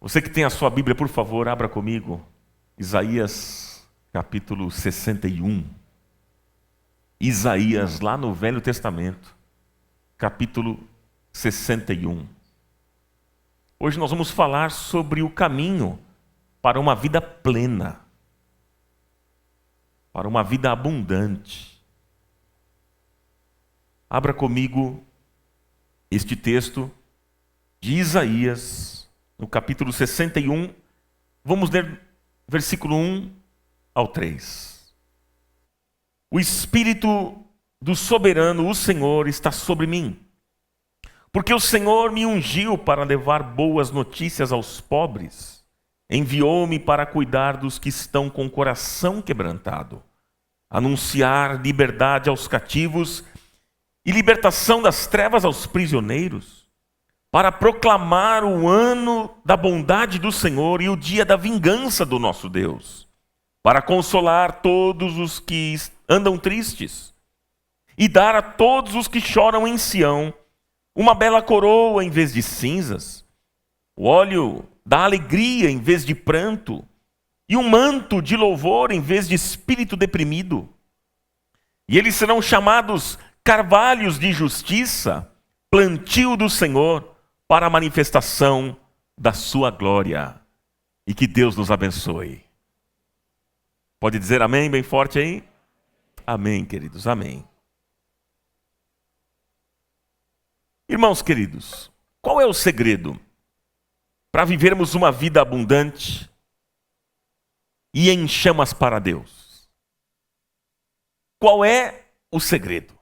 Você que tem a sua Bíblia, por favor, abra comigo. Isaías capítulo 61. Isaías, lá no Velho Testamento, capítulo 61. Hoje nós vamos falar sobre o caminho para uma vida plena, para uma vida abundante. Abra comigo este texto de Isaías, no capítulo 61, vamos ler versículo 1 ao 3. O Espírito do soberano, o Senhor, está sobre mim, porque o Senhor me ungiu para levar boas notícias aos pobres, enviou-me para cuidar dos que estão com o coração quebrantado, anunciar liberdade aos cativos e libertação das trevas aos prisioneiros, para proclamar o ano da bondade do Senhor e o dia da vingança do nosso Deus, para consolar todos os que andam tristes e dar a todos os que choram em Sião uma bela coroa em vez de cinzas, o óleo da alegria em vez de pranto e um manto de louvor em vez de espírito deprimido. E eles serão chamados carvalhos de justiça, plantio do Senhor, para a manifestação da sua glória. E que Deus nos abençoe. Pode dizer amém bem forte aí? Amém, queridos, amém. Irmãos queridos, qual é o segredo para vivermos uma vida abundante e em chamas para Deus? Qual é o segredo?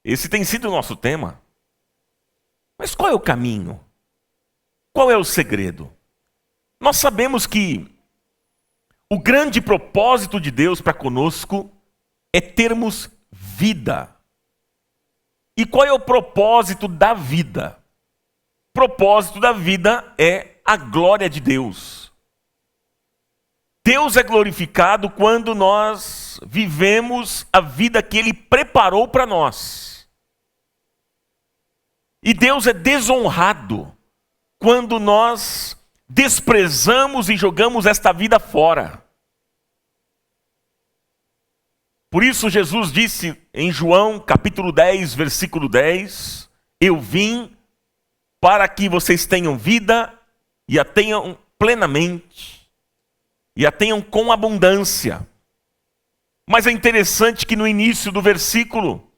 Esse tem sido o nosso tema. Mas qual é o caminho? Qual é o segredo? Nós sabemos que o grande propósito de Deus para conosco é termos vida. E qual é o propósito da vida? O propósito da vida é a glória de Deus. Deus é glorificado quando nós vivemos a vida que Ele preparou para nós. E Deus é desonrado quando nós desprezamos e jogamos esta vida fora. Por isso Jesus disse em João capítulo 10, versículo 10, eu vim para que vocês tenham vida e a tenham plenamente, e a tenham com abundância. Mas é interessante que no início do versículo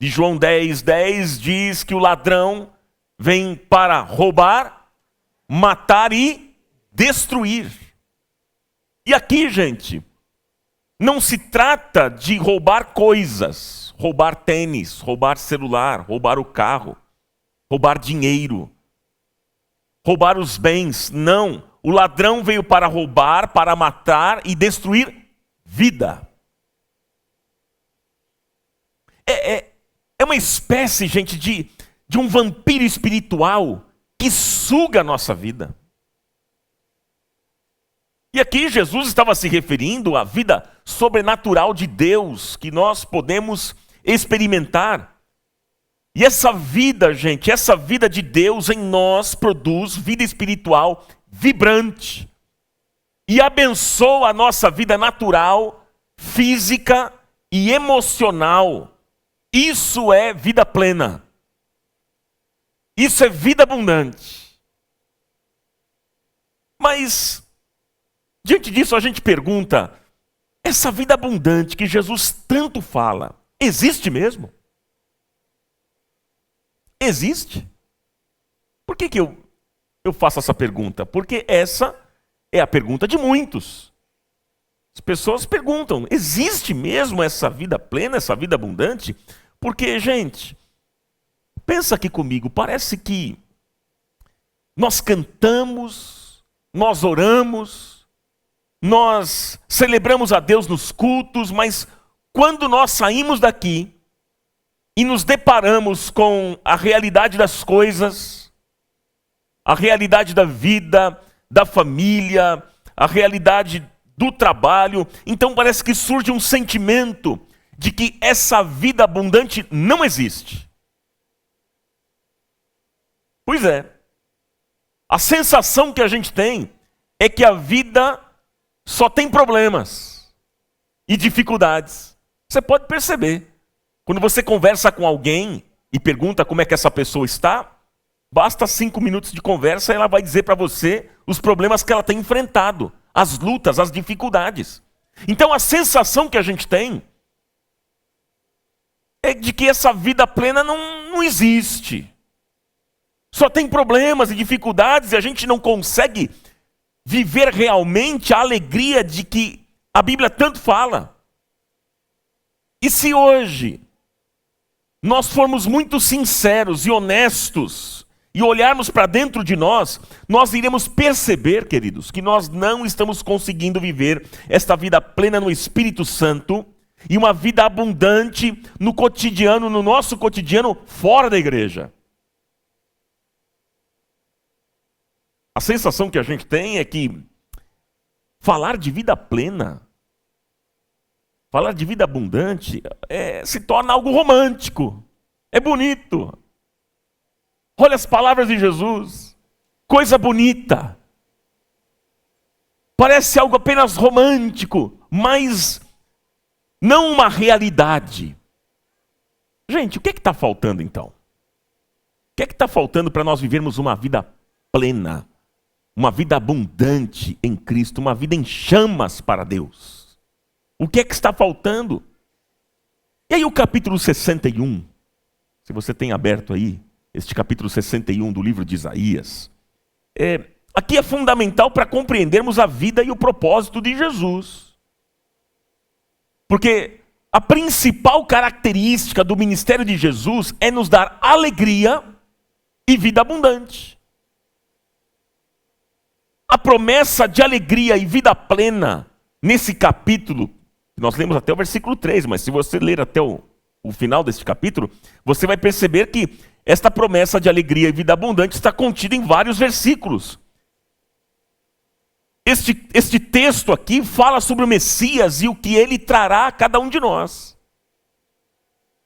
de João 10, 10 diz que o ladrão vem para roubar, matar e destruir. E aqui, gente, não se trata de roubar coisas, roubar tênis, roubar celular, roubar o carro, roubar dinheiro, roubar os bens. Não, o ladrão veio para roubar, para matar e destruir vida. É uma espécie, gente, de um vampiro espiritual que suga a nossa vida. E aqui Jesus estava se referindo à vida sobrenatural de Deus que nós podemos experimentar. E essa vida, gente, essa vida de Deus em nós produz vida espiritual vibrante. E abençoa a nossa vida natural, física e emocional. Isso é vida plena. Isso é vida abundante. Mas, diante disso, a gente pergunta, essa vida abundante que Jesus tanto fala, existe mesmo? Existe? Por que eu faço essa pergunta? Porque essa é a pergunta de muitos. As pessoas perguntam, existe mesmo essa vida plena, essa vida abundante? Porque, gente, pensa aqui comigo, parece que nós cantamos, nós oramos, nós celebramos a Deus nos cultos, mas quando nós saímos daqui e nos deparamos com a realidade das coisas, a realidade da vida, da família, a realidade do trabalho, então parece que surge um sentimento de que essa vida abundante não existe. Pois é. A sensação que a gente tem é que a vida só tem problemas e dificuldades. Você pode perceber. Quando você conversa com alguém e pergunta como é que essa pessoa está, basta 5 minutos de conversa e ela vai dizer para você os problemas que ela tem enfrentado, as lutas, as dificuldades. Então a sensação que a gente tem é de que essa vida plena não existe. Só tem problemas e dificuldades e a gente não consegue viver realmente a alegria de que a Bíblia tanto fala. E se hoje nós formos muito sinceros e honestos e olharmos para dentro de nós, nós iremos perceber, queridos, que nós não estamos conseguindo viver esta vida plena no Espírito Santo e uma vida abundante no cotidiano, no nosso cotidiano, fora da igreja. A sensação que a gente tem é que falar de vida plena, falar de vida abundante, se torna algo romântico, é bonito. Olha as palavras de Jesus, coisa bonita. Parece algo apenas romântico, mas não uma realidade. Gente, o que está faltando então? O que está faltando para nós vivermos uma vida plena? Uma vida abundante em Cristo, uma vida em chamas para Deus. O que é que está faltando? E aí o capítulo 61, se você tem aberto aí, este capítulo 61 do livro de Isaías, aqui é fundamental para compreendermos a vida e o propósito de Jesus. Porque a principal característica do ministério de Jesus é nos dar alegria e vida abundante. A promessa de alegria e vida plena, nesse capítulo, nós lemos até o versículo 3, mas se você ler até o final deste capítulo, você vai perceber que esta promessa de alegria e vida abundante está contida em vários versículos. Este texto aqui fala sobre o Messias e o que ele trará a cada um de nós.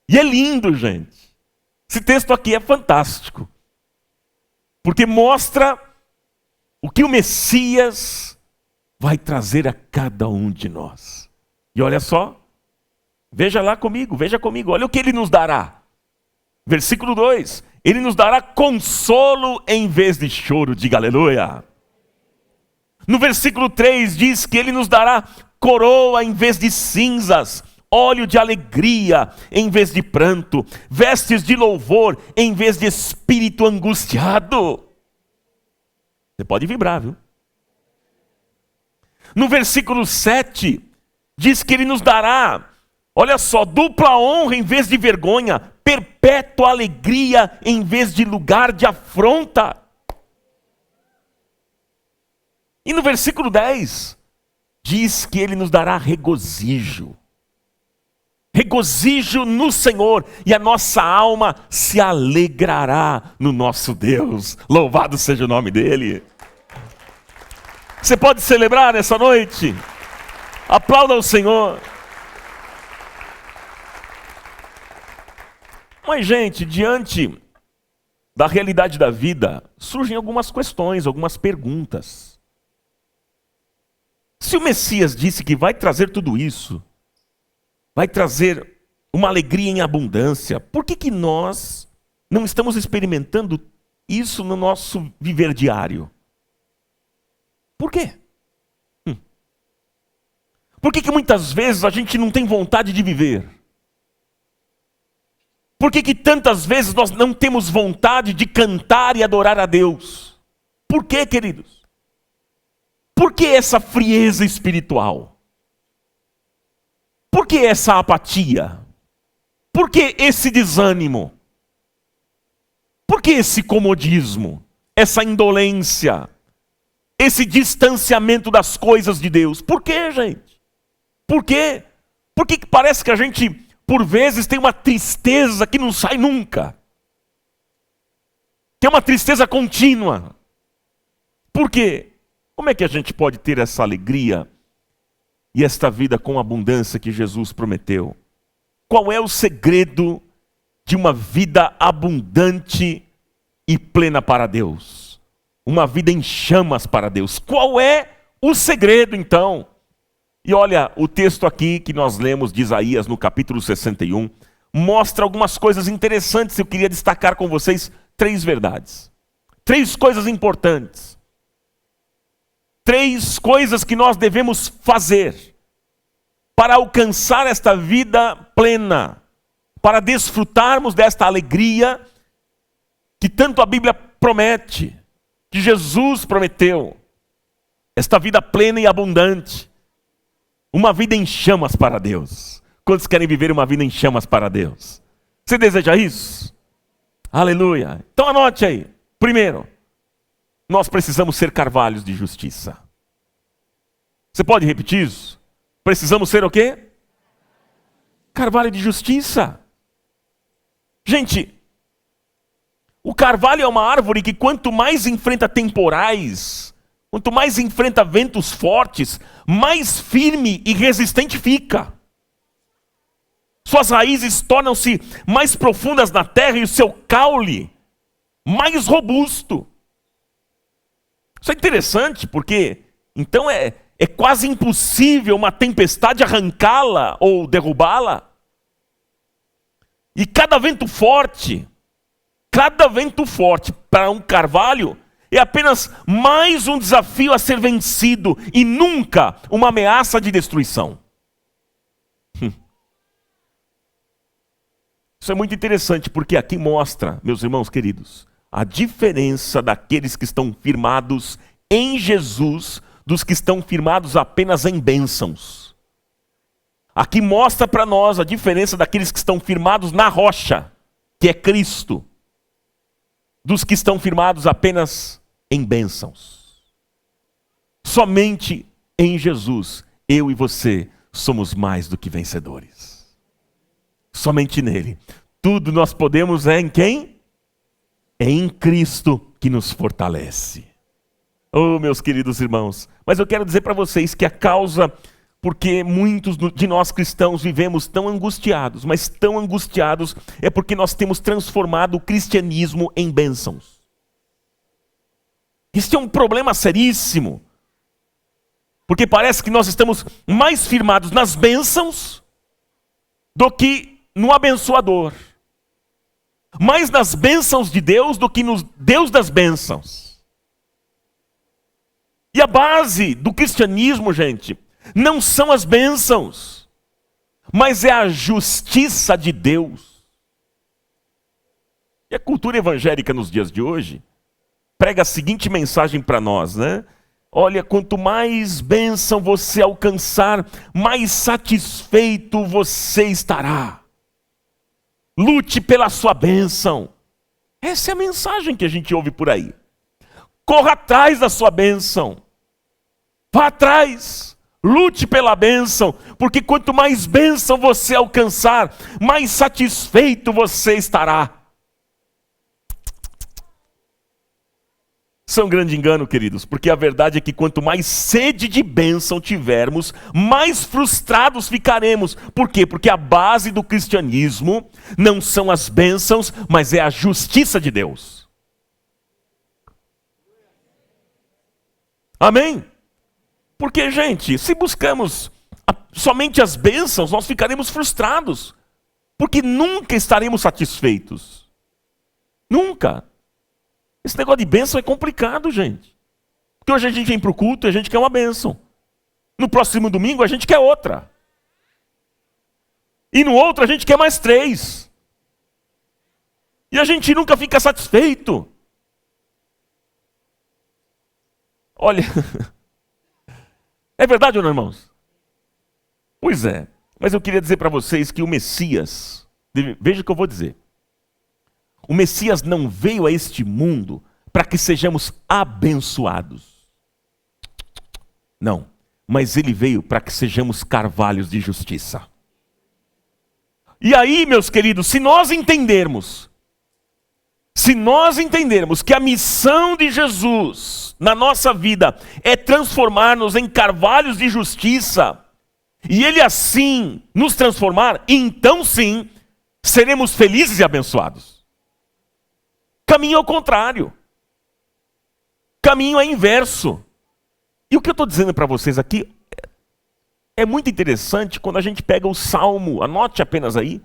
E é lindo, gente. Esse texto aqui é fantástico, porque mostra o que o Messias vai trazer a cada um de nós. E olha só, veja comigo, olha o que ele nos dará. Versículo 2, ele nos dará consolo em vez de choro, diga aleluia. No versículo 3 diz que ele nos dará coroa em vez de cinzas, óleo de alegria em vez de pranto, vestes de louvor em vez de espírito angustiado. Você pode vibrar, viu? No versículo 7, diz que ele nos dará, olha só, dupla honra em vez de vergonha, perpétua alegria em vez de lugar de afronta. E no versículo 10, diz que ele nos dará regozijo. Regozijo no Senhor, e a nossa alma se alegrará no nosso Deus. Louvado seja o nome dele. Você pode celebrar essa noite? Aplauda o Senhor. Mas, gente, diante da realidade da vida, surgem algumas questões, algumas perguntas. Se o Messias disse que vai trazer tudo isso, vai trazer uma alegria em abundância, por que nós não estamos experimentando isso no nosso viver diário? Por quê? Por que muitas vezes a gente não tem vontade de viver? Por que tantas vezes nós não temos vontade de cantar e adorar a Deus? Por quê, queridos? Por que essa frieza espiritual? Por que essa apatia? Por que esse desânimo? Por que esse comodismo? Essa indolência? Esse distanciamento das coisas de Deus? Por quê, gente? Por quê? Por que parece que a gente, por vezes, tem uma tristeza que não sai nunca? Tem uma tristeza contínua. Por quê? Como é que a gente pode ter essa alegria e esta vida com abundância que Jesus prometeu? Qual é o segredo de uma vida abundante e plena para Deus? Uma vida em chamas para Deus. Qual é o segredo, então? E olha, o texto aqui que nós lemos de Isaías no capítulo 61 mostra algumas coisas interessantes. Eu queria destacar com vocês 3 verdades. 3 coisas importantes. 3 coisas que nós devemos fazer para alcançar esta vida plena, para desfrutarmos desta alegria que tanto a Bíblia promete, que Jesus prometeu. Esta vida plena e abundante. Uma vida em chamas para Deus. Quantos querem viver uma vida em chamas para Deus? Você deseja isso? Aleluia. Então anote aí. Primeiro, nós precisamos ser carvalhos de justiça. Você pode repetir isso? Precisamos ser o quê? Carvalho de justiça. Gente, o carvalho é uma árvore que quanto mais enfrenta temporais, quanto mais enfrenta ventos fortes, mais firme e resistente fica. Suas raízes tornam-se mais profundas na terra e o seu caule mais robusto. Isso é interessante porque, então, é quase impossível uma tempestade arrancá-la ou derrubá-la. E cada vento forte para um carvalho é apenas mais um desafio a ser vencido e nunca uma ameaça de destruição. Isso é muito interessante porque aqui mostra, meus irmãos queridos, a diferença daqueles que estão firmados em Jesus dos que estão firmados apenas em bênçãos. Aqui mostra para nós a diferença daqueles que estão firmados na rocha, que é Cristo, dos que estão firmados apenas em bênçãos. Somente em Jesus, eu e você somos mais do que vencedores. Somente nele. Tudo nós podemos em quem? É em Cristo que nos fortalece. Oh, meus queridos irmãos, mas eu quero dizer para vocês que a causa porque muitos de nós cristãos vivemos tão angustiados, mas tão angustiados, é porque nós temos transformado o cristianismo em bênçãos. Isso é um problema seríssimo, porque parece que nós estamos mais firmados nas bênçãos do que no abençoador. Mais nas bênçãos de Deus do que no Deus das bênçãos. E a base do cristianismo, gente, não são as bênçãos, mas é a justiça de Deus. E a cultura evangélica nos dias de hoje prega a seguinte mensagem para nós, né? Olha, quanto mais bênção você alcançar, mais satisfeito você estará. Lute pela sua bênção. Essa é a mensagem que a gente ouve por aí. Corra atrás da sua bênção. Vá atrás. Lute pela bênção. Porque quanto mais bênção você alcançar, mais satisfeito você estará. Isso é um grande engano, queridos, porque a verdade é que quanto mais sede de bênção tivermos, mais frustrados ficaremos. Por quê? Porque a base do cristianismo não são as bênçãos, mas é a justiça de Deus. Amém? Porque, gente, se buscamos somente as bênçãos, nós ficaremos frustrados, porque nunca estaremos satisfeitos. Nunca. Esse negócio de bênção é complicado, gente. Porque hoje a gente vem para o culto e a gente quer uma bênção. No próximo domingo a gente quer outra. E no outro a gente quer mais 3. E a gente nunca fica satisfeito. Olha, é verdade ou não, irmãos? Pois é. Mas eu queria dizer para vocês que o Messias, veja o que eu vou dizer. O Messias não veio a este mundo para que sejamos abençoados. Não, mas ele veio para que sejamos carvalhos de justiça. E aí, meus queridos, se nós entendermos que a missão de Jesus na nossa vida é transformar-nos em carvalhos de justiça, e ele assim nos transformar, então sim, seremos felizes e abençoados. Caminho ao contrário. caminho é inverso. E o que eu estou dizendo para vocês aqui é muito interessante quando a gente pega o Salmo, anote apenas aí,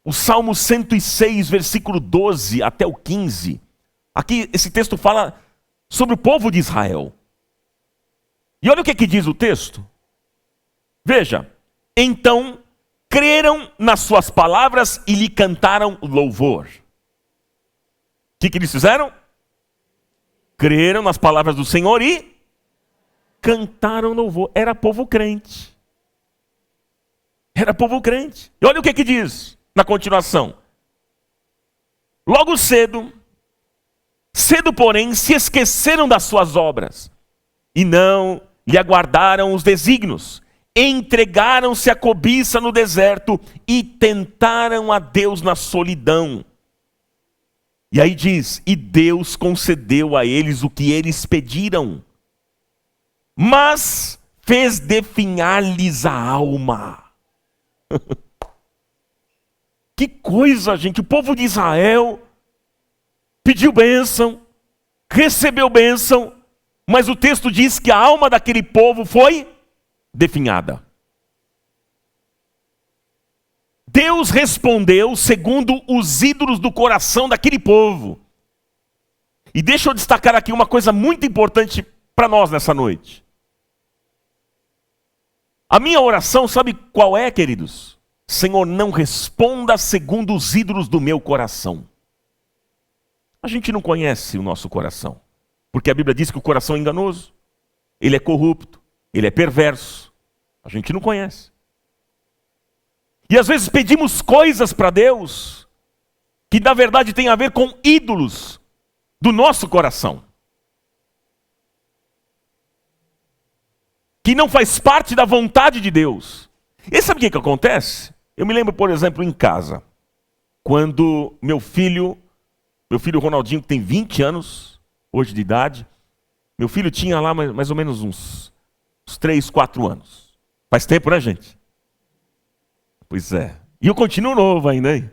o Salmo 106, versículo 12 até o 15. Aqui esse texto fala sobre o povo de Israel. E olha o que diz o texto. Veja, então creram nas suas palavras e lhe cantaram louvor. O que eles fizeram? Creram nas palavras do Senhor e cantaram louvor. Era povo crente. Era povo crente. E olha o que diz na continuação. Logo cedo, porém, se esqueceram das suas obras e não lhe aguardaram os desígnios. Entregaram-se à cobiça no deserto e tentaram a Deus na solidão. E aí diz, e Deus concedeu a eles o que eles pediram, mas fez definhar-lhes a alma. Que coisa, gente, o povo de Israel pediu bênção, recebeu bênção, mas o texto diz que a alma daquele povo foi definhada. Deus respondeu segundo os ídolos do coração daquele povo. E deixa eu destacar aqui uma coisa muito importante para nós nessa noite. A minha oração, sabe qual é, queridos? Senhor, não responda segundo os ídolos do meu coração. A gente não conhece o nosso coração, porque a Bíblia diz que o coração é enganoso, ele é corrupto, ele é perverso. A gente não conhece. E às vezes pedimos coisas para Deus que na verdade tem a ver com ídolos do nosso coração, que não faz parte da vontade de Deus. E sabe o que acontece? Eu me lembro, por exemplo, em casa, quando meu filho Ronaldinho, que tem 20 anos hoje de idade, meu filho tinha lá mais ou menos uns 3, 4 anos. Faz tempo, né, gente? Pois é. E eu continuo novo ainda, hein?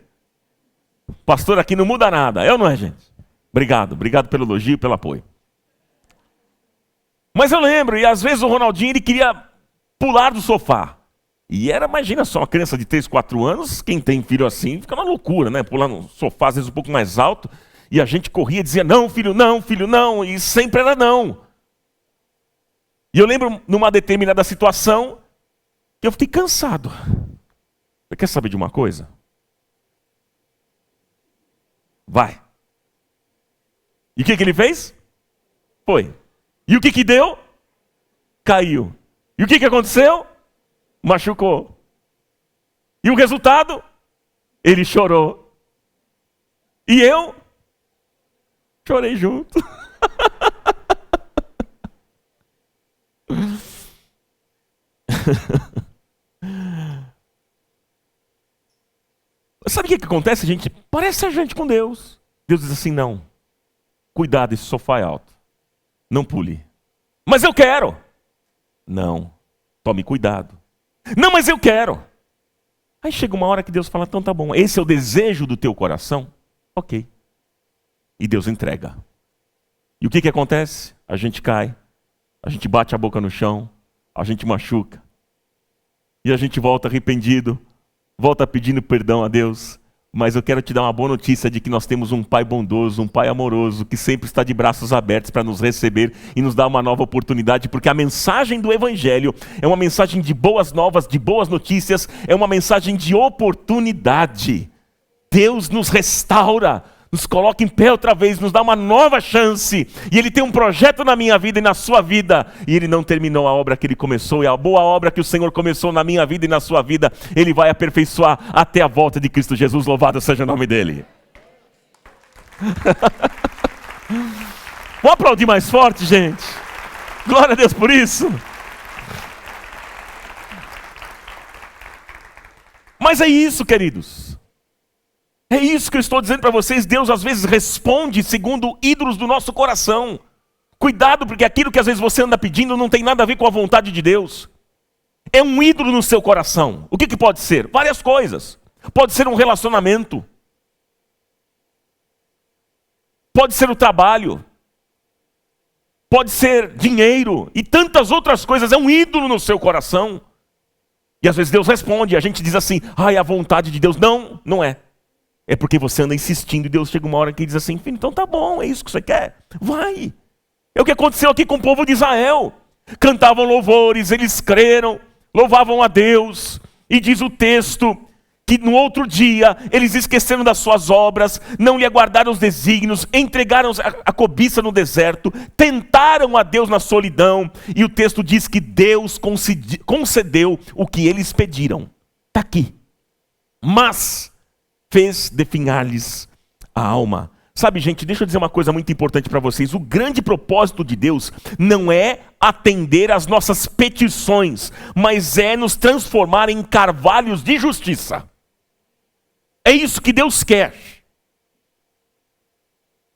Pastor aqui não muda nada, é ou não é, gente? Obrigado pelo elogio, pelo apoio. Mas eu lembro, e às vezes o Ronaldinho, ele queria pular do sofá. E era, imagina só, uma criança de 3, 4 anos, quem tem filho assim, fica uma loucura, né? Pular no sofá, às vezes um pouco mais alto, e a gente corria e dizia, não, filho, não, e sempre era não. E eu lembro, numa determinada situação, que eu fiquei cansado. Você quer saber de uma coisa? Vai. E o que ele fez? Foi. E o que deu? Caiu. E o que aconteceu? Machucou. E o resultado? Ele chorou. E eu chorei junto. Sabe o que acontece, gente? Parece a gente com Deus. Deus diz assim, não. Cuidado, esse sofá é alto. Não pule. Mas eu quero. Não. Tome cuidado. Não, mas eu quero. Aí chega uma hora que Deus fala, então tá bom. Esse é o desejo do teu coração? Ok. E Deus entrega. E o que acontece? A gente cai. A gente bate a boca no chão. A gente machuca. E a gente volta arrependido. Volta pedindo perdão a Deus. Mas eu quero te dar uma boa notícia de que nós temos um Pai bondoso, um Pai amoroso, que sempre está de braços abertos para nos receber e nos dar uma nova oportunidade, porque a mensagem do Evangelho é uma mensagem de boas novas, de boas notícias, é uma mensagem de oportunidade. Deus nos restaura, nos coloca em pé outra vez, nos dá uma nova chance, e Ele tem um projeto na minha vida e na sua vida, e Ele não terminou a obra que Ele começou, e a boa obra que o Senhor começou na minha vida e na sua vida, Ele vai aperfeiçoar até a volta de Cristo Jesus, louvado seja o nome dEle. Vamos aplaudir mais forte, gente? Glória a Deus por isso. Mas é isso, queridos. É isso que eu estou dizendo para vocês. Deus às vezes responde segundo ídolos do nosso coração. Cuidado, porque aquilo que às vezes você anda pedindo não tem nada a ver com a vontade de Deus. É um ídolo no seu coração. O que pode ser? Várias coisas. Pode ser um relacionamento. Pode ser o trabalho. pode ser dinheiro e tantas outras coisas, é um ídolo no seu coração. E às vezes Deus responde, a gente diz assim, é a vontade de Deus. Não, não é. É porque você anda insistindo e Deus chega uma hora que diz assim, filho, então tá bom, é isso que você quer? Vai. É o que aconteceu aqui com o povo de Israel. Cantavam louvores, eles creram, louvavam a Deus. E diz o texto que no outro dia eles esqueceram das suas obras, não lhe aguardaram os desígnios, entregaram a cobiça no deserto, tentaram a Deus na solidão. E o texto diz que Deus concedeu o que eles pediram. Está aqui. Mas fez definhar-lhes a alma. Sabe, gente, deixa eu dizer uma coisa muito importante para vocês. O grande propósito de Deus não é atender às nossas petições, mas é nos transformar em carvalhos de justiça. É isso que Deus quer.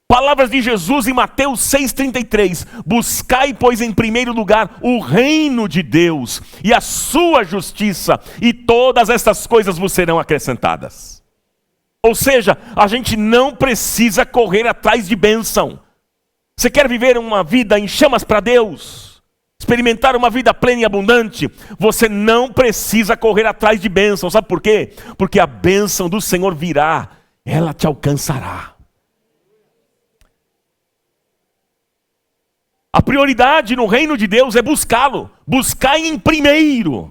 Palavras de Jesus em Mateus 6,33. Buscai, pois, em primeiro lugar o reino de Deus e a sua justiça, e todas estas coisas vos serão acrescentadas. Ou seja, a gente não precisa correr atrás de bênção. Você quer viver uma vida em chamas para Deus? Experimentar uma vida plena e abundante? Você não precisa correr atrás de bênção. Sabe por quê? Porque a bênção do Senhor virá, ela te alcançará. A prioridade no reino de Deus é buscá-lo. Buscar em primeiro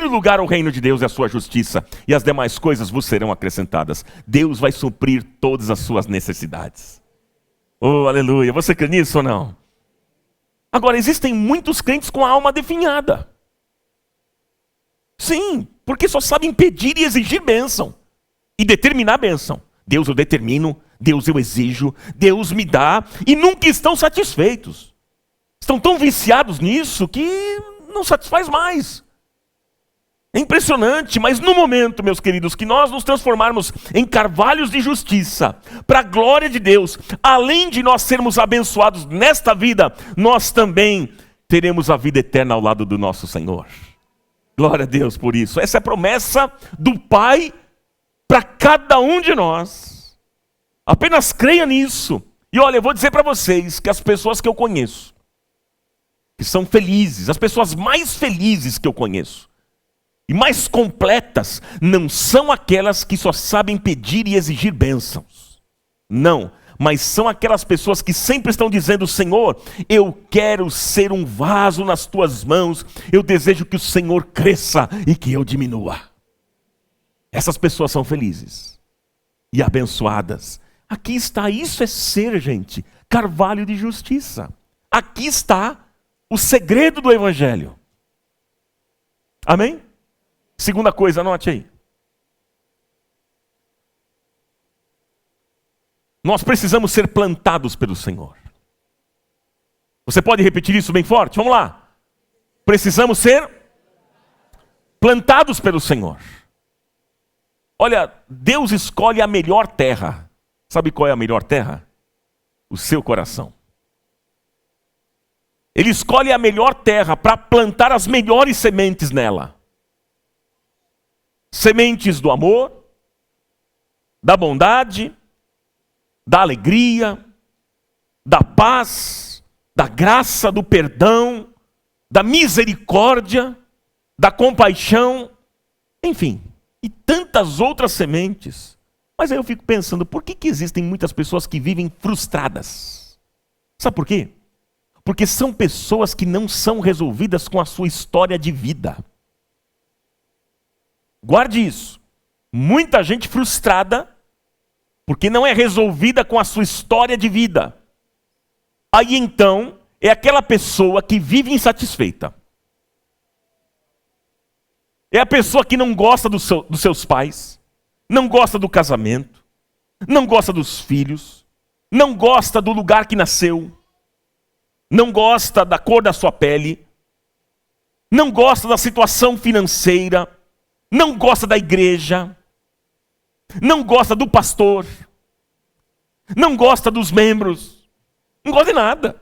lugar o reino de Deus e a sua justiça, e as demais coisas vos serão acrescentadas. Deus vai suprir todas as suas necessidades. Oh, aleluia. Você crê nisso ou não? Agora, existem muitos crentes com a alma definhada. Sim, porque só sabem pedir e exigir bênção. E determinar bênção. Deus eu determino, Deus eu exijo, Deus me dá, e nunca estão satisfeitos. Estão tão viciados nisso que não satisfaz mais. É impressionante, mas no momento, meus queridos, que nós nos transformarmos em carvalhos de justiça, para a glória de Deus, além de nós sermos abençoados nesta vida, nós também teremos a vida eterna ao lado do nosso Senhor. Glória a Deus por isso. Essa é a promessa do Pai para cada um de nós. Apenas creia nisso. E olha, eu vou dizer para vocês que as pessoas que eu conheço, que são felizes, as pessoas mais felizes que eu conheço, e mais completas, não são aquelas que só sabem pedir e exigir bênçãos. Não, mas são aquelas pessoas que sempre estão dizendo, Senhor, eu quero ser um vaso nas tuas mãos, eu desejo que o Senhor cresça e que eu diminua. Essas pessoas são felizes e abençoadas. Aqui está, isso é ser, gente, carvalho de justiça. Aqui está o segredo do Evangelho. Amém? Segunda coisa, anote aí. Nós precisamos ser plantados pelo Senhor. Você pode repetir isso bem forte? Vamos lá. Precisamos ser plantados pelo Senhor. Olha, Deus escolhe a melhor terra. Sabe qual é a melhor terra? O seu coração. Ele escolhe a melhor terra para plantar as melhores sementes nela. Sementes do amor, da bondade, da alegria, da paz, da graça, do perdão, da misericórdia, da compaixão, enfim, e tantas outras sementes. Mas aí eu fico pensando, por que existem muitas pessoas que vivem frustradas? Sabe por quê? Porque são pessoas que não são resolvidas com a sua história de vida. Guarde isso. Muita gente frustrada porque não é resolvida com a sua história de vida. Aí então é aquela pessoa que vive insatisfeita. É a pessoa que não gosta dos seus pais, não gosta do casamento, não gosta dos filhos, não gosta do lugar que nasceu, não gosta da cor da sua pele, não gosta da situação financeira, não gosta da igreja, não gosta do pastor, não gosta dos membros, não gosta de nada.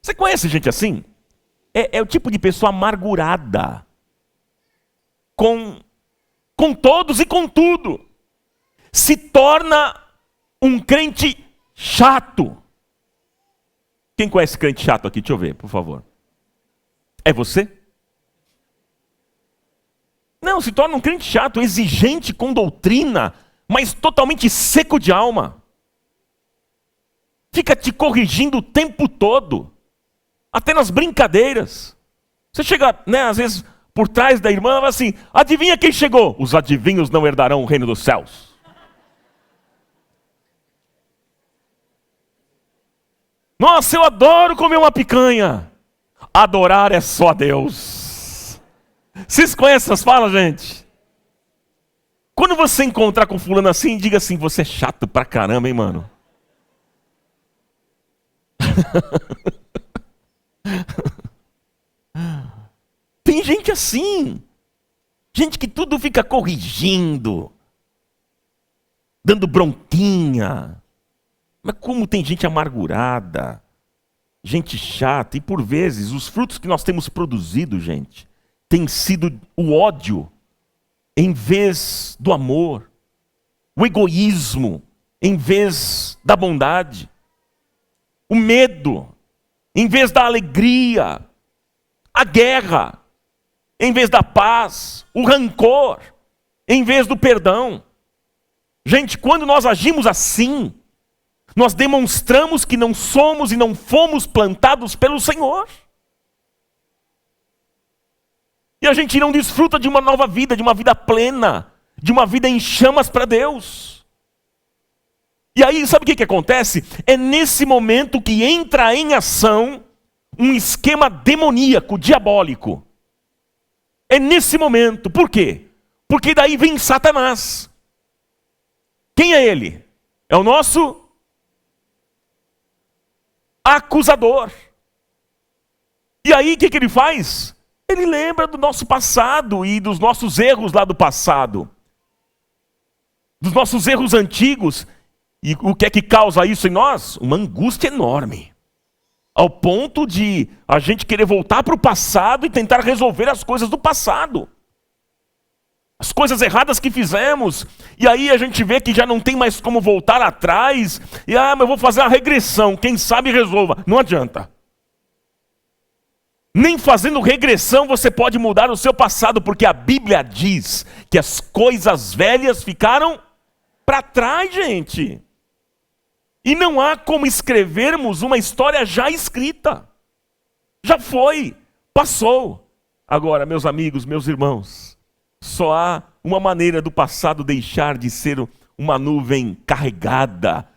Você conhece gente assim? É o tipo de pessoa amargurada, com todos e com tudo. Se torna um crente chato, Quem conhece crente chato aqui? Deixa eu ver, por favor. É você? Não, se torna um crente chato, exigente com doutrina, mas totalmente seco de alma. Fica te corrigindo o tempo todo, até nas brincadeiras. Você chega, às vezes, por trás da irmã, ela fala assim, adivinha quem chegou? Os adivinhos não herdarão o reino dos céus. Nossa, eu adoro comer uma picanha. Adorar é só a Deus. Vocês conhecem essas falas, gente? Quando você encontrar com fulano assim, diga assim, você é chato pra caramba, hein, mano? Tem gente assim. Gente que tudo fica corrigindo. Dando bronquinha. Mas como tem gente amargurada, gente chata, e por vezes os frutos que nós temos produzido, gente, tem sido o ódio em vez do amor, o egoísmo em vez da bondade, o medo em vez da alegria, a guerra em vez da paz, o rancor em vez do perdão. Gente, quando nós agimos assim, nós demonstramos que não somos e não fomos plantados pelo Senhor. E a gente não desfruta de uma nova vida, de uma vida plena, de uma vida em chamas para Deus. E aí, sabe o que acontece? É nesse momento que entra em ação um esquema demoníaco, diabólico. É nesse momento. Por quê? Porque daí vem Satanás. Quem é ele? É o nosso acusador. E aí o que ele faz? Ele lembra do nosso passado e dos nossos erros lá do passado. Dos nossos erros antigos. E o que é que causa isso em nós? Uma angústia enorme. Ao ponto de a gente querer voltar para o passado e tentar resolver as coisas do passado. As coisas erradas que fizemos. E aí a gente vê que já não tem mais como voltar atrás. E mas eu vou fazer uma regressão. Quem sabe resolva. Não adianta. Nem fazendo regressão você pode mudar o seu passado. Porque a Bíblia diz que as coisas velhas ficaram para trás, gente. E não há como escrevermos uma história já escrita. Já foi. Passou. Agora, meus amigos, meus irmãos, só há uma maneira do passado deixar de ser uma nuvem carregada,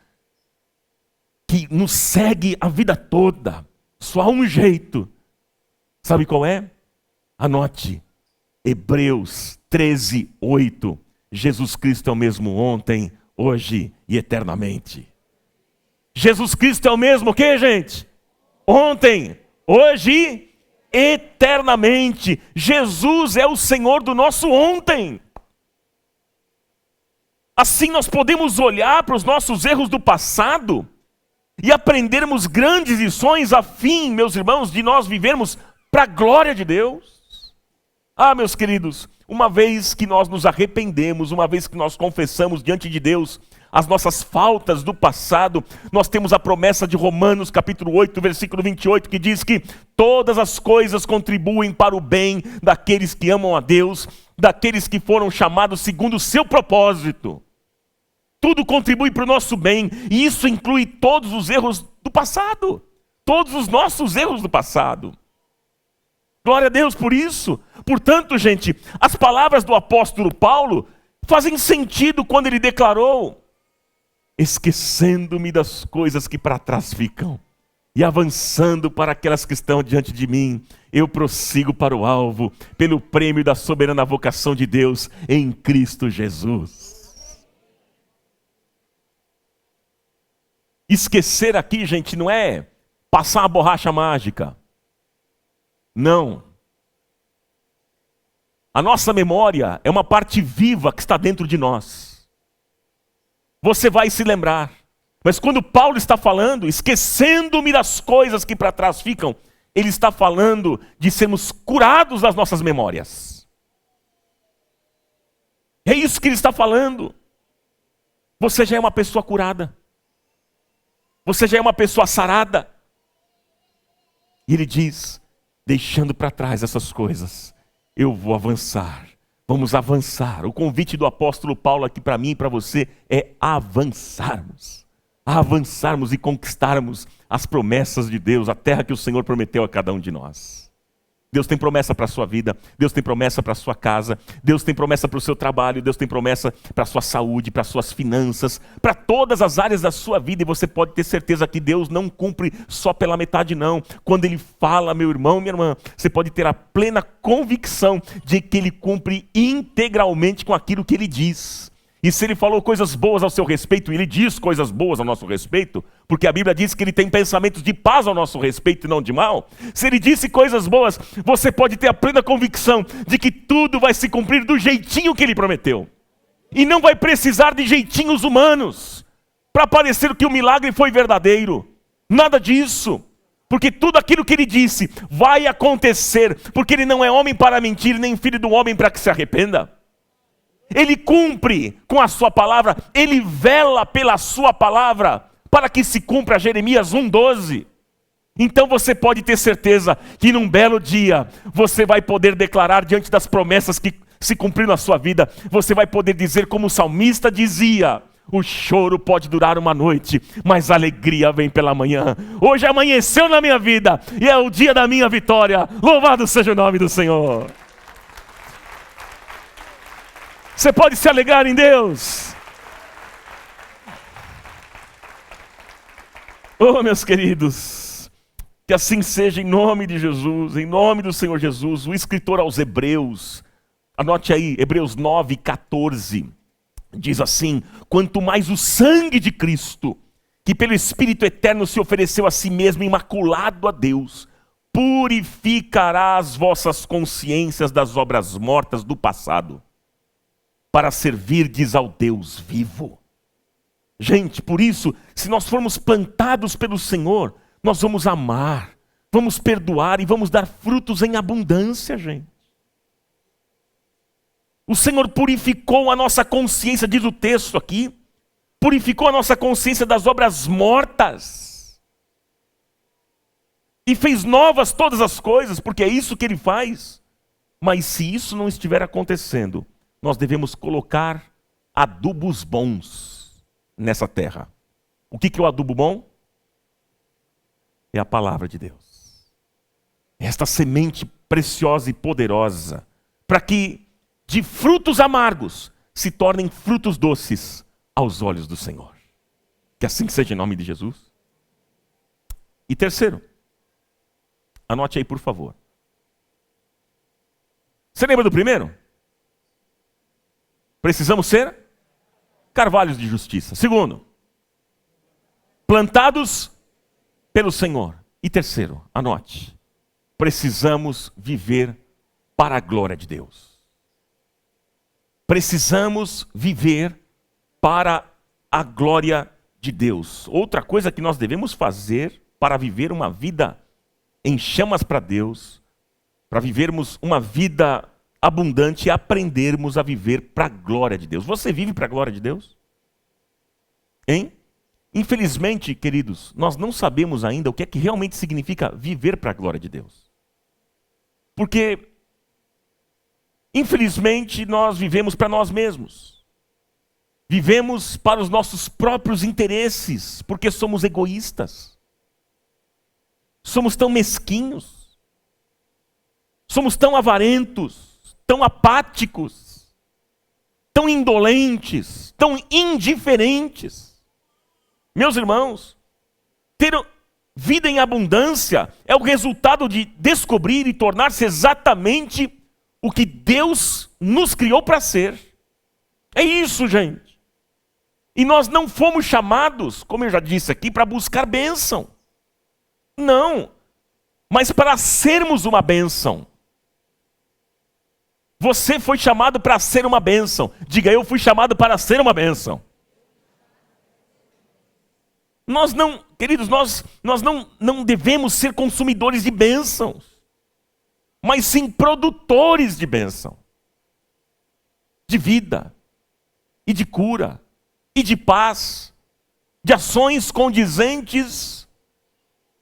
que nos segue a vida toda. Só há um jeito. Sabe qual é? Anote. Hebreus 13, 8. Jesus Cristo é o mesmo ontem, hoje e eternamente. Jesus Cristo é o mesmo o quê, gente? Ontem, hoje e eternamente. Jesus é o Senhor do nosso ontem. Assim nós podemos olhar para os nossos erros do passado e aprendermos grandes lições a fim, meus irmãos, de nós vivermos para a glória de Deus. Meus queridos, uma vez que nós nos arrependemos, uma vez que nós confessamos diante de Deus as nossas faltas do passado, nós temos a promessa de Romanos capítulo 8, versículo 28, que diz que todas as coisas contribuem para o bem daqueles que amam a Deus, daqueles que foram chamados segundo o seu propósito. Tudo contribui para o nosso bem, e isso inclui todos os erros do passado, todos os nossos erros do passado. Glória a Deus por isso. Portanto, gente, as palavras do apóstolo Paulo fazem sentido quando ele declarou: esquecendo-me das coisas que para trás ficam e avançando para aquelas que estão diante de mim, eu prossigo para o alvo, pelo prêmio da soberana vocação de Deus em Cristo Jesus. Esquecer aqui, gente, não é passar a borracha mágica. Não. A nossa memória é uma parte viva que está dentro de nós. Você vai se lembrar. Mas quando Paulo está falando, esquecendo-me das coisas que para trás ficam, ele está falando de sermos curados das nossas memórias. É isso que ele está falando. Você já é uma pessoa curada. Você já é uma pessoa sarada. E ele diz, deixando para trás essas coisas, eu vou avançar. Vamos avançar. O convite do apóstolo Paulo aqui para mim e para você é avançarmos. Avançarmos e conquistarmos as promessas de Deus, a terra que o Senhor prometeu a cada um de nós. Deus tem promessa para a sua vida, Deus tem promessa para a sua casa, Deus tem promessa para o seu trabalho, Deus tem promessa para a sua saúde, para as suas finanças, para todas as áreas da sua vida. E você pode ter certeza que Deus não cumpre só pela metade não. Quando Ele fala, meu irmão, minha irmã, você pode ter a plena convicção de que Ele cumpre integralmente com aquilo que Ele diz. E se Ele falou coisas boas ao seu respeito, Ele diz coisas boas ao nosso respeito, porque a Bíblia diz que Ele tem pensamentos de paz ao nosso respeito e não de mal. Se Ele disse coisas boas, você pode ter a plena convicção de que tudo vai se cumprir do jeitinho que Ele prometeu. E não vai precisar de jeitinhos humanos para parecer que o milagre foi verdadeiro. Nada disso. Porque tudo aquilo que Ele disse vai acontecer, porque Ele não é homem para mentir, nem filho do homem para que se arrependa. Ele cumpre com a sua palavra, Ele vela pela sua palavra, para que se cumpra Jeremias 1:12. Então você pode ter certeza que num belo dia, você vai poder declarar diante das promessas que se cumpriram na sua vida, você vai poder dizer como o salmista dizia, o choro pode durar uma noite, mas a alegria vem pela manhã. Hoje amanheceu na minha vida, e é o dia da minha vitória, louvado seja o nome do Senhor. Você pode se alegrar em Deus. Oh, meus queridos, que assim seja em nome de Jesus, em nome do Senhor Jesus. O escritor aos Hebreus, anote aí, Hebreus 9:14, diz assim, quanto mais o sangue de Cristo, que pelo Espírito Eterno se ofereceu a si mesmo imaculado a Deus, purificará as vossas consciências das obras mortas do passado, para servirdes ao Deus vivo. Gente, por isso, se nós formos plantados pelo Senhor, nós vamos amar, vamos perdoar e vamos dar frutos em abundância, gente. O Senhor purificou a nossa consciência, diz o texto aqui, purificou a nossa consciência das obras mortas e fez novas todas as coisas, porque é isso que Ele faz. Mas se isso não estiver acontecendo, nós devemos colocar adubos bons nessa terra. O que é o adubo bom? É a palavra de Deus. Esta semente preciosa e poderosa, para que de frutos amargos se tornem frutos doces aos olhos do Senhor. Que assim seja em nome de Jesus. E terceiro, anote aí por favor. Você lembra do primeiro? Precisamos ser carvalhos de justiça. Segundo, plantados pelo Senhor. E terceiro, anote, precisamos viver para a glória de Deus. Precisamos viver para a glória de Deus. Outra coisa que nós devemos fazer para viver uma vida em chamas para Deus, para vivermos uma vida abundante, é aprendermos a viver para a glória de Deus. Você vive para a glória de Deus? Hein? Infelizmente, queridos, nós não sabemos ainda o que é que realmente significa viver para a glória de Deus. Porque, infelizmente, nós vivemos para nós mesmos. Vivemos para os nossos próprios interesses, porque somos egoístas. Somos tão mesquinhos. Somos tão avarentos, tão apáticos, tão indolentes, tão indiferentes. Meus irmãos, ter vida em abundância é o resultado de descobrir e tornar-se exatamente o que Deus nos criou para ser. É isso, gente. E nós não fomos chamados, como eu já disse aqui, para buscar bênção. Não, mas para sermos uma bênção. Você foi chamado para ser uma bênção. Diga, eu fui chamado para ser uma bênção. Nós não, queridos, nós não devemos ser consumidores de bênçãos, mas sim produtores de bênção, de vida, e de cura, e de paz, de ações condizentes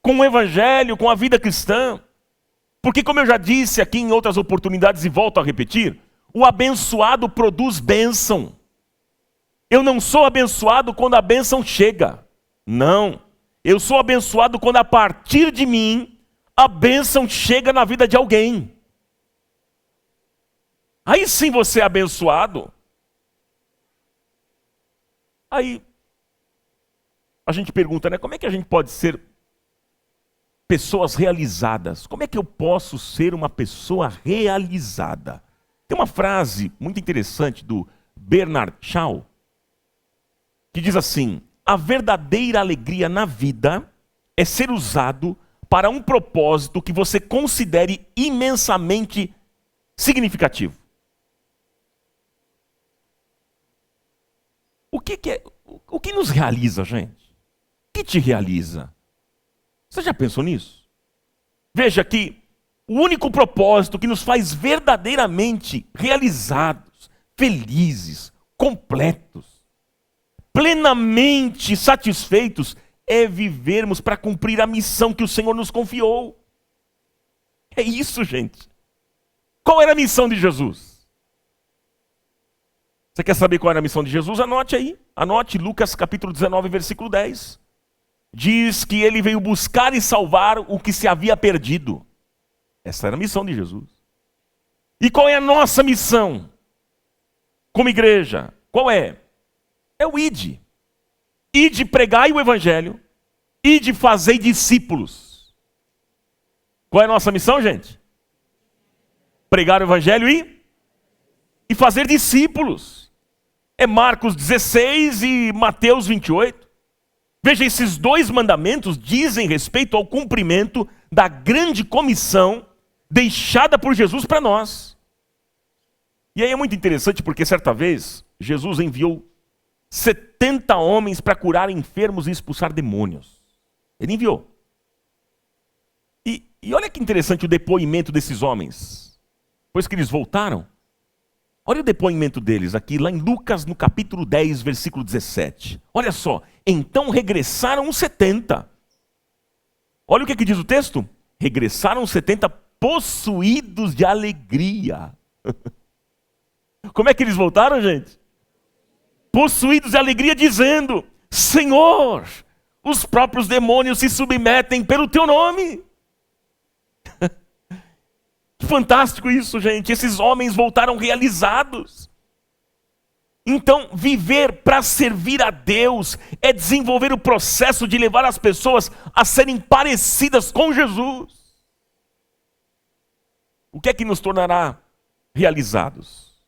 com o evangelho, com a vida cristã. Porque, como eu já disse aqui em outras oportunidades e volto a repetir, o abençoado produz bênção. Eu não sou abençoado quando a bênção chega. Não. Eu sou abençoado quando a partir de mim a bênção chega na vida de alguém. Aí sim você é abençoado. Aí a gente pergunta, né? Como é que a gente pode ser pessoas realizadas? Como é que eu posso ser uma pessoa realizada? Tem uma frase muito interessante do Bernard Shaw, que diz assim: a verdadeira alegria na vida é ser usado para um propósito que você considere imensamente significativo. O que nos realiza, gente? O que te realiza? Você já pensou nisso? Veja que o único propósito que nos faz verdadeiramente realizados, felizes, completos, plenamente satisfeitos, é vivermos para cumprir a missão que o Senhor nos confiou. É isso, gente. Qual era a missão de Jesus? Você quer saber qual era a missão de Jesus? Anote aí. Anote Lucas capítulo 19, versículo 10. Diz que ele veio buscar e salvar o que se havia perdido. Essa era a missão de Jesus. E qual é a nossa missão como igreja? Qual é? É o ide. Ide pregai o evangelho. Ide fazei discípulos. Qual é a nossa missão, gente? Pregar o evangelho e fazer discípulos. É Marcos 16 e Mateus 28. Veja, esses dois mandamentos dizem respeito ao cumprimento da grande comissão deixada por Jesus para nós. E aí é muito interessante porque certa vez Jesus enviou 70 homens para curar enfermos e expulsar demônios. Ele enviou. E olha que interessante o depoimento desses homens. Depois que eles voltaram, olha o depoimento deles aqui, lá em Lucas, no capítulo 10, versículo 17. Olha só. Então regressaram os 70. Olha o que diz o texto. Regressaram os 70 possuídos de alegria. Como é que eles voltaram, gente? Possuídos de alegria, dizendo: Senhor, os próprios demônios se submetem pelo teu nome. Fantástico isso, gente. Esses homens voltaram realizados. Então, viver para servir a Deus é desenvolver o processo de levar as pessoas a serem parecidas com Jesus. O que é que nos tornará realizados?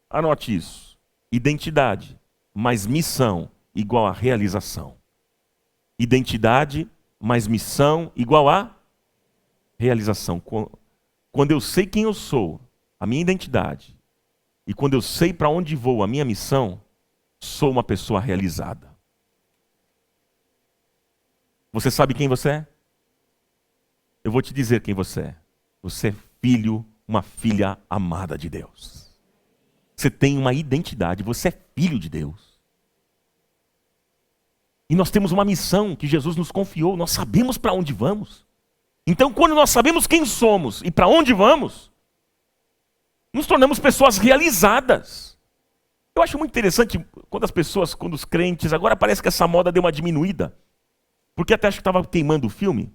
Anote isso. Identidade mais missão igual a realização. Identidade mais missão igual a realização. Quando eu sei quem eu sou, a minha identidade, e quando eu sei para onde vou, a minha missão, sou uma pessoa realizada. Você sabe quem você é? Eu vou te dizer quem você é. Você é filho, uma filha amada de Deus. Você tem uma identidade, você é filho de Deus. E nós temos uma missão que Jesus nos confiou, nós sabemos para onde vamos. Então, quando nós sabemos quem somos e para onde vamos, nos tornamos pessoas realizadas. Eu acho muito interessante quando as pessoas, quando os crentes, agora parece que essa moda deu uma diminuída, porque até acho que estava queimando o filme,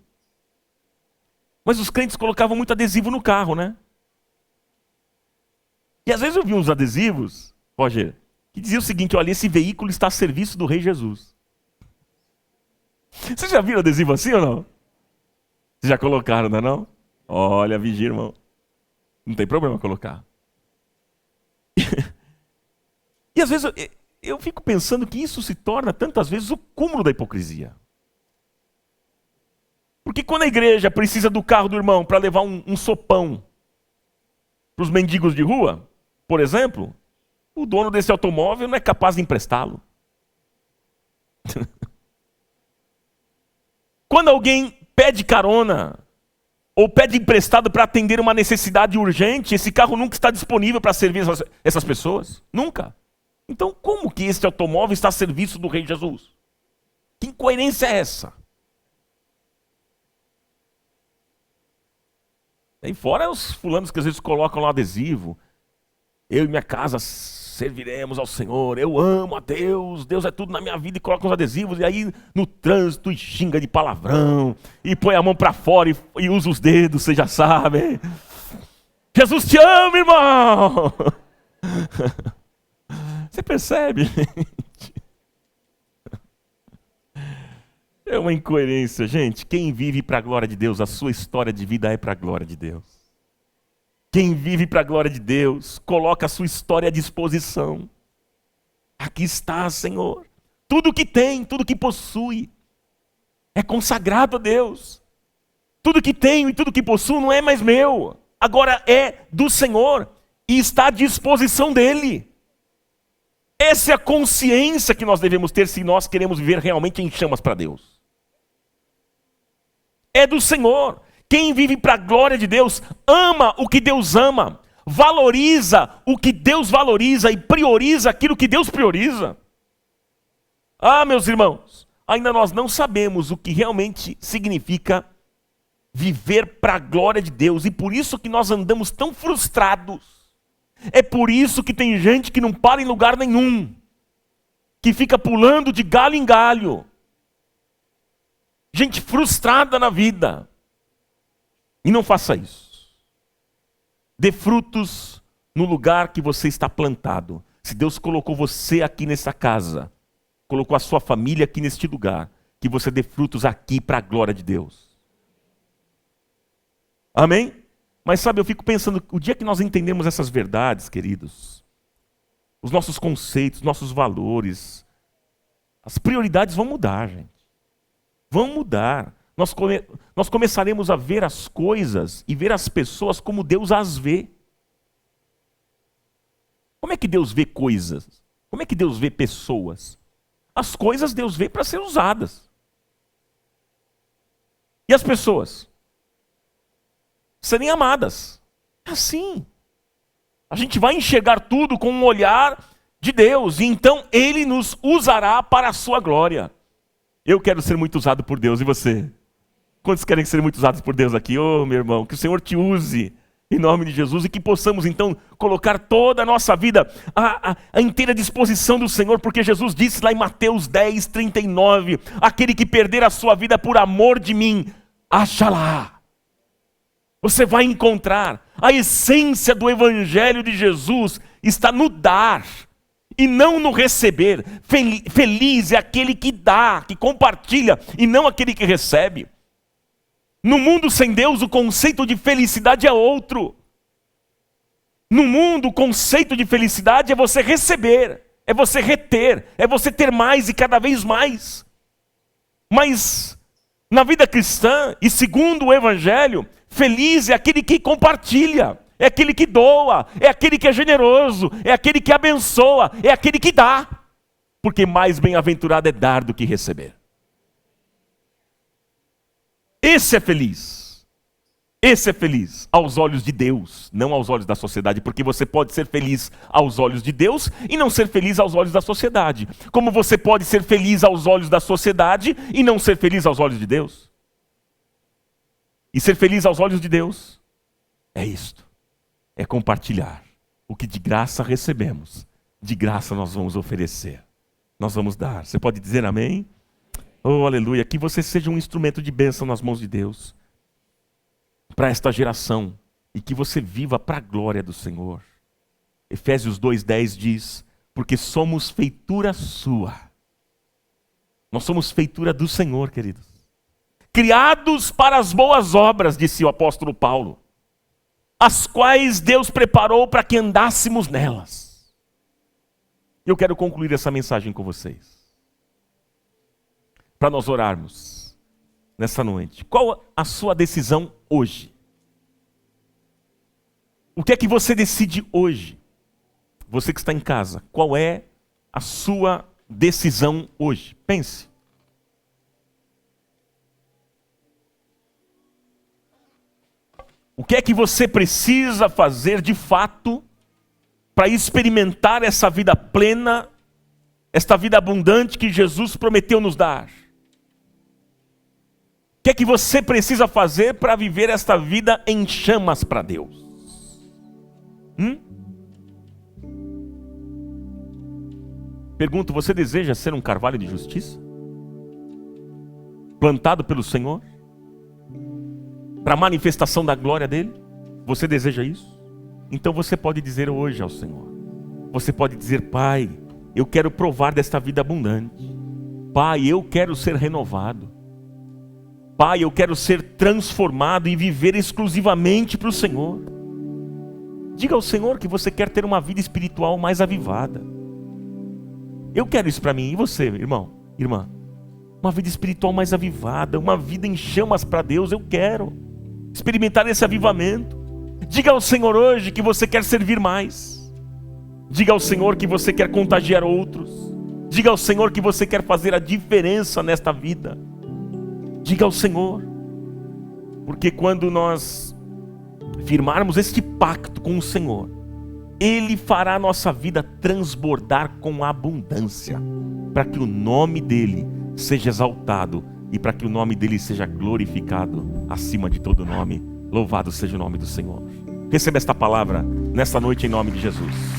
mas os crentes colocavam muito adesivo no carro, né? E às vezes eu vi uns adesivos, Roger, que dizia o seguinte: olha, esse veículo está a serviço do Rei Jesus. Vocês já viram adesivo assim ou não? Vocês já colocaram, não é não? Olha, vigia, irmão. Não tem problema colocar. E às vezes eu fico pensando que isso se torna tantas vezes o cúmulo da hipocrisia. Porque quando a igreja precisa do carro do irmão para levar um sopão para os mendigos de rua, por exemplo, o dono desse automóvel não é capaz de emprestá-lo. Quando alguém pede carona ou pede emprestado para atender uma necessidade urgente, esse carro nunca está disponível para servir essas pessoas. Nunca. Então, como que esse automóvel está a serviço do Rei Jesus? Que incoerência é essa? E fora os fulanos que às vezes colocam lá adesivo. Eu e minha casa serviremos ao Senhor. Eu amo a Deus. Deus é tudo na minha vida. E coloca os adesivos. E aí no trânsito e xinga de palavrão. E põe a mão para fora e usa os dedos, vocês já sabem. Jesus te ama, irmão. Você percebe, gente? É uma incoerência, gente. Quem vive para a glória de Deus, a sua história de vida é para a glória de Deus. Quem vive para a glória de Deus, coloca a sua história à disposição. Aqui está, Senhor. Tudo que tem, tudo que possui, é consagrado a Deus. Tudo que tenho e tudo que possuo não é mais meu. Agora é do Senhor e está à disposição dEle. Essa é a consciência que nós devemos ter se nós queremos viver realmente em chamas para Deus. É do Senhor. Quem vive para a glória de Deus, ama o que Deus ama, valoriza o que Deus valoriza e prioriza aquilo que Deus prioriza. Ah, meus irmãos, ainda nós não sabemos o que realmente significa viver para a glória de Deus e por isso que nós andamos tão frustrados. É por isso que tem gente que não para em lugar nenhum, que fica pulando de galho em galho. Gente frustrada na vida. E não faça isso. Dê frutos no lugar que você está plantado. Se Deus colocou você aqui nessa casa, colocou a sua família aqui neste lugar, que você dê frutos aqui para a glória de Deus. Amém? Mas sabe, eu fico pensando, o dia que nós entendemos essas verdades, queridos, os nossos conceitos, nossos valores, as prioridades vão mudar, gente. Vão mudar. Nós começaremos a ver as coisas e ver as pessoas como Deus as vê. Como é que Deus vê coisas? Como é que Deus vê pessoas? As coisas Deus vê para ser usadas. E as pessoas? Serem amadas. É assim. A gente vai enxergar tudo com um olhar de Deus. E então Ele nos usará para a sua glória. Eu quero ser muito usado por Deus. E você? Quantos querem ser muito usados por Deus aqui? Oh, meu irmão, que o Senhor te use em nome de Jesus e que possamos então colocar toda a nossa vida à inteira disposição do Senhor, porque Jesus disse lá em Mateus 10, 39, aquele que perder a sua vida por amor de mim, acha-la. Você vai encontrar a essência do Evangelho de Jesus está no dar e não no receber. Feliz é aquele que dá, que compartilha e não aquele que recebe. No mundo sem Deus, o conceito de felicidade é outro. No mundo, o conceito de felicidade é você receber, é você reter, é você ter mais e cada vez mais. Mas, na vida cristã, e segundo o Evangelho, feliz é aquele que compartilha, é aquele que doa, é aquele que é generoso, é aquele que abençoa, é aquele que dá. Porque mais bem-aventurado é dar do que receber. Esse é feliz. Esse é feliz aos olhos de Deus, não aos olhos da sociedade, porque você pode ser feliz aos olhos de Deus e não ser feliz aos olhos da sociedade. Como você pode ser feliz aos olhos da sociedade e não ser feliz aos olhos de Deus. E ser feliz aos olhos de Deus é isto. É compartilhar o que de graça recebemos, de graça nós vamos oferecer. Nós vamos dar. Você pode dizer amém? Oh, aleluia, que você seja um instrumento de bênção nas mãos de Deus, para esta geração, e que você viva para a glória do Senhor. Efésios 2:10 diz, porque somos feitura sua. Nós somos feitura do Senhor, queridos. Criados para as boas obras, disse o apóstolo Paulo, as quais Deus preparou para que andássemos nelas. Eu quero concluir essa mensagem com vocês, para nós orarmos nessa noite. Qual a sua decisão hoje? O que é que você decide hoje? Você que está em casa, qual é a sua decisão hoje? Pense. O que é que você precisa fazer de fato para experimentar essa vida plena, esta vida abundante que Jesus prometeu nos dar? que é que você precisa fazer para viver esta vida em chamas para Deus? Pergunto, você deseja ser um carvalho de justiça? Plantado pelo Senhor? Para a manifestação da glória dele? Você deseja isso? Então você pode dizer hoje ao Senhor. Você pode dizer: Pai, eu quero provar desta vida abundante. Pai, eu quero ser renovado. Pai, eu quero ser transformado e viver exclusivamente para o Senhor. Diga ao Senhor que você quer ter uma vida espiritual mais avivada. Eu quero isso para mim. E você, irmão, irmã? Uma vida espiritual mais avivada, uma vida em chamas para Deus. Eu quero experimentar esse avivamento. Diga ao Senhor hoje que você quer servir mais. Diga ao Senhor que você quer contagiar outros. Diga ao Senhor que você quer fazer a diferença nesta vida. Diga ao Senhor. Porque quando nós firmarmos este pacto com o Senhor, Ele fará a nossa vida transbordar com abundância, para que o nome dEle seja exaltado e para que o nome dEle seja glorificado acima de todo nome. Louvado seja o nome do Senhor. Receba esta palavra nesta noite em nome de Jesus.